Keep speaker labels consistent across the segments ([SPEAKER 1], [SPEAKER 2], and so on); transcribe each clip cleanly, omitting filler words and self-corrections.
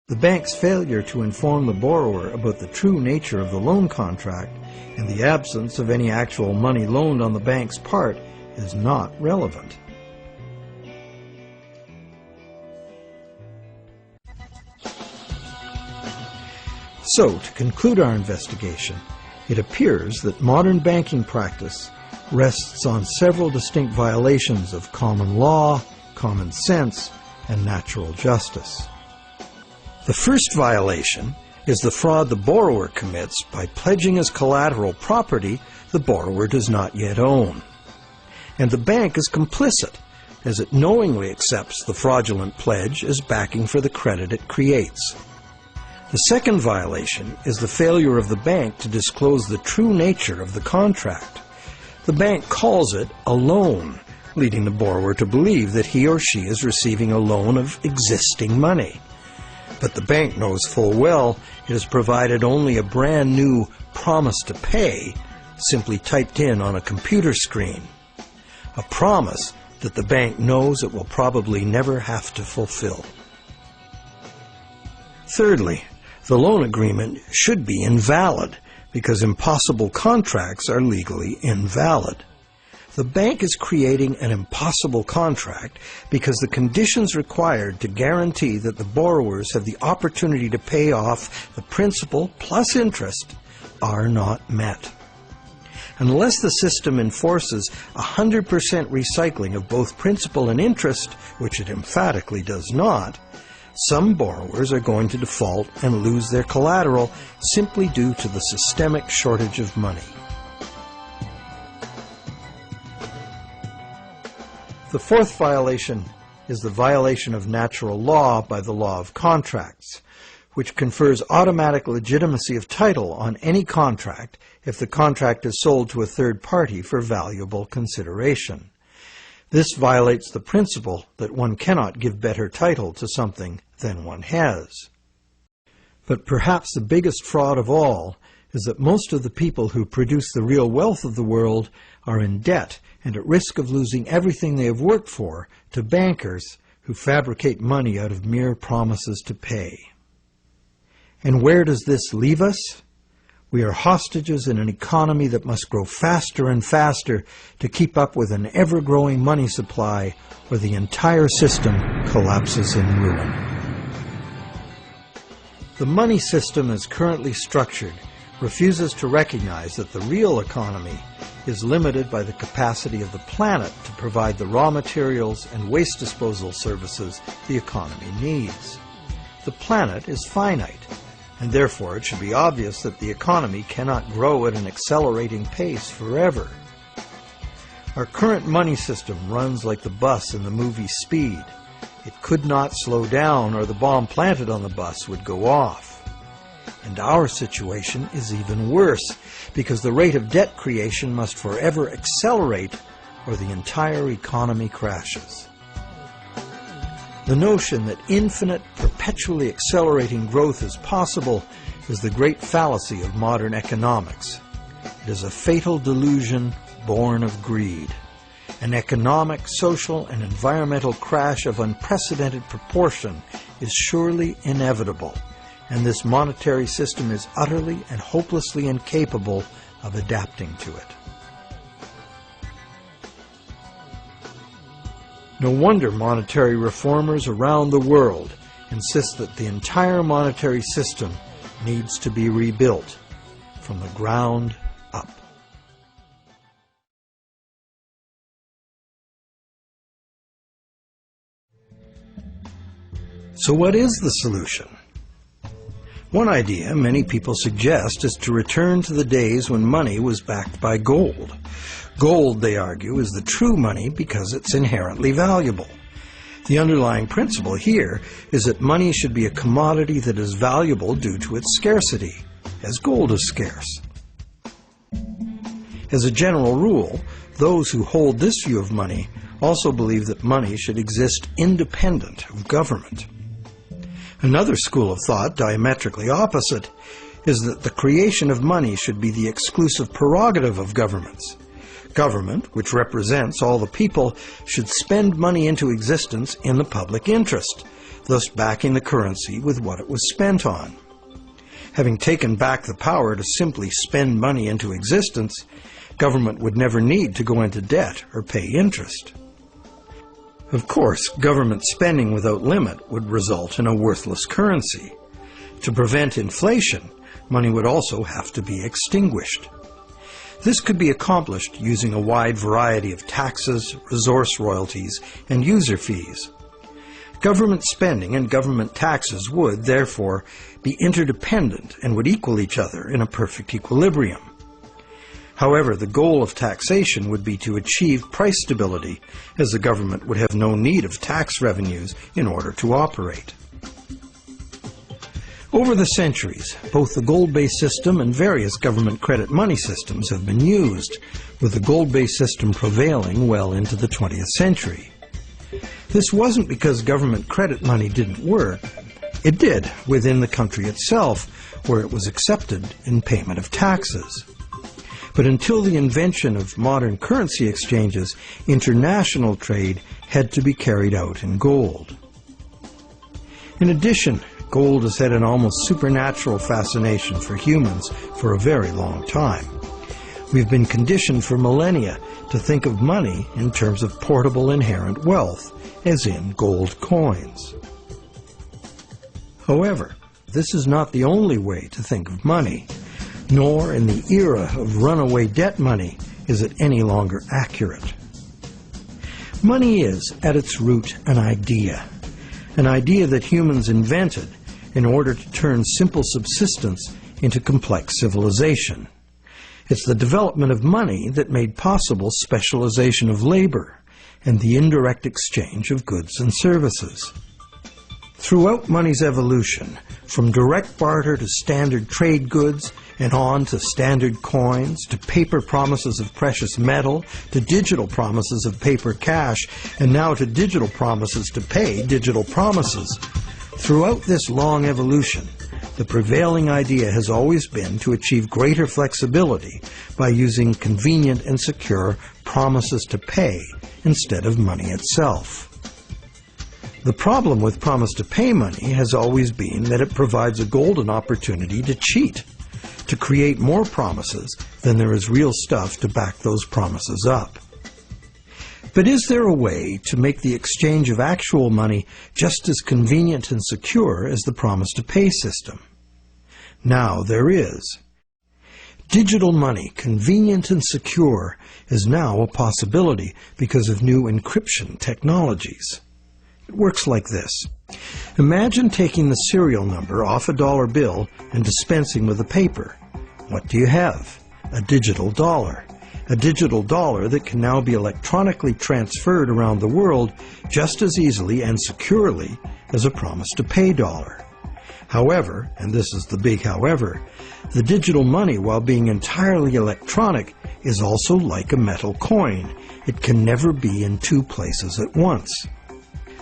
[SPEAKER 1] The bank's failure to inform the borrower about the true nature of the loan contract and the absence of any actual money loaned on the bank's part is not relevant. So, to conclude our investigation, it appears that modern banking practice rests on several distinct violations of common law, common sense, and natural justice. The first violation is the fraud the borrower commits by pledging as collateral property the borrower does not yet own. And the bank is complicit, as it knowingly accepts the fraudulent pledge as backing for the credit it creates. The second violation is the failure of the bank to disclose the true nature of the contract. The bank calls it a loan, leading the borrower to believe that he or she is receiving a loan of existing money. But the bank knows full well it has provided only a brand new promise to pay, simply typed in on a computer screen. A promise that the bank knows it will probably never have to fulfill. Thirdly, the loan agreement should be invalid because impossible contracts are legally invalid. The bank is creating an impossible contract because the conditions required to guarantee that the borrowers have the opportunity to pay off the principal plus interest are not met. Unless the system enforces 100% recycling of both principal and interest, which it emphatically does not, some borrowers are going to default and lose their collateral simply due to the systemic shortage of money. The fourth violation is the violation of natural law by the law of contracts, which confers automatic legitimacy of title on any contract if the contract is sold to a third party for valuable consideration. This violates the principle that one cannot give better title to something than one has. But perhaps the biggest fraud of all is that most of the people who produce the real wealth of the world are in debt and at risk of losing everything they have worked for to bankers who fabricate money out of mere promises to pay. And where does this leave us? We are hostages in an economy that must grow faster and faster to keep up with an ever-growing money supply, or the entire system collapses in ruin. The money system as currently structured refuses to recognize that the real economy is limited by the capacity of the planet to provide the raw materials and waste disposal services the economy needs. The planet is finite, and therefore it should be obvious that the economy cannot grow at an accelerating pace forever. Our current money system runs like the bus in the movie Speed. It could not slow down or the bomb planted on the bus would go off. And our situation is even worse, because the rate of debt creation must forever accelerate or the entire economy crashes. The notion that infinite, perpetually accelerating growth is possible is the great fallacy of modern economics. It is a fatal delusion born of greed. An economic, social, and environmental crash of unprecedented proportion is surely inevitable, and this monetary system is utterly and hopelessly incapable of adapting to it. No wonder monetary reformers around the world insist that the entire monetary system needs to be rebuilt from the ground up. So what is the solution? One idea many people suggest is to return to the days when money was backed by gold. Gold, they argue, is the true money because it's inherently valuable. The underlying principle here is that money should be a commodity that is valuable due to its scarcity, as gold is scarce. As a general rule, those who hold this view of money also believe that money should exist independent of government. Another school of thought, diametrically opposite, is that the creation of money should be the exclusive prerogative of governments. Government, which represents all the people, should spend money into existence in the public interest. thus backing the currency with what it was spent on. Having taken back the power to simply spend money into existence, government would never need to go into debt or pay interest. Of course, government spending without limit would result in a worthless currency. To prevent inflation, money would also have to be extinguished. This could be accomplished using a wide variety of taxes, resource royalties, and user fees. Government spending and government taxes would, therefore, be interdependent and would equal each other in a perfect equilibrium. However, the goal of taxation would be to achieve price stability, as the government would have no need of tax revenues in order to operate. Over the centuries, both the gold-based system and various government credit money systems have been used, with the gold-based system prevailing well into the 20th century. This wasn't because government credit money didn't work. It did within the country itself, where it was accepted in payment of taxes. But until the invention of modern currency exchanges, international trade had to be carried out in gold. In addition, gold has had an almost supernatural fascination for humans for a very long time. We've been conditioned for millennia to think of money in terms of portable inherent wealth, as in gold coins. However, this is not the only way to think of money, nor in the era of runaway debt money is it any longer accurate. Money is, at its root, an idea that humans invented in order to turn simple subsistence into complex civilization. It's the development of money that made possible specialization of labor and the indirect exchange of goods and services. Throughout money's evolution, from direct barter to standard trade goods, and on to standard coins, to paper promises of precious metal, to digital promises of paper cash, and now to digital promises to pay digital promises. Throughout this long evolution, the prevailing idea has always been to achieve greater flexibility by using convenient and secure promises to pay instead of money itself. The problem with promise to pay money has always been that it provides a golden opportunity to cheat, to create more promises than there is real stuff to back those promises up. But is there a way to make the exchange of actual money just as convenient and secure as the promise to pay system? Now there is. Digital money, convenient and secure, is now a possibility because of new encryption technologies. It works like this. Imagine taking the serial number off a dollar bill and dispensing with the paper. What do you have? A digital dollar. A digital dollar that can now be electronically transferred around the world just as easily and securely as a promise to pay dollar. However, and this is the big however, the digital money, while being entirely electronic, is also like a metal coin. It can never be in two places at once.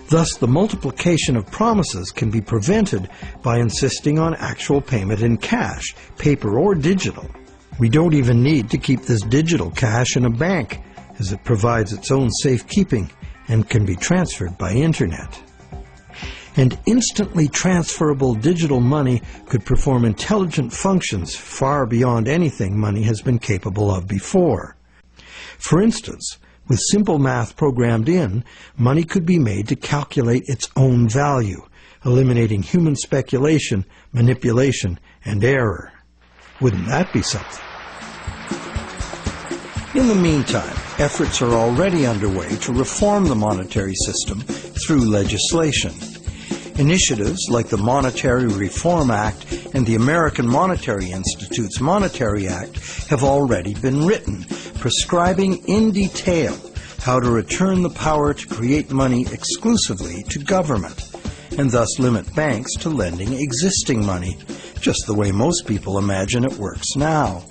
[SPEAKER 1] Thus, the multiplication of promises can be prevented by insisting on actual payment in cash, paper or digital. We don't even need to keep this digital cash in a bank, as it provides its own safekeeping and can be transferred by internet. And instantly transferable digital money could perform intelligent functions far beyond anything money has been capable of before. For instance, with simple math programmed in, money could be made to calculate its own value, eliminating human speculation, manipulation, and error. Wouldn't that be something? In the meantime, efforts are already underway to reform the monetary system through legislation. Initiatives like the Monetary Reform Act and the American Monetary Institute's Monetary Act have already been written, prescribing in detail how to return the power to create money exclusively to government, and thus limit banks to lending existing money, just the way most people imagine it works now.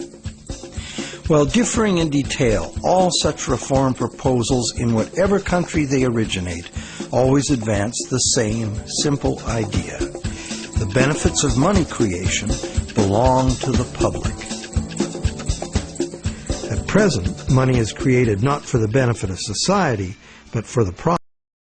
[SPEAKER 1] While differing in detail, all such reform proposals in whatever country they originate always advance the same simple idea. The benefits of money creation belong to the public. At present, money is created not for the benefit of society, but for the profit.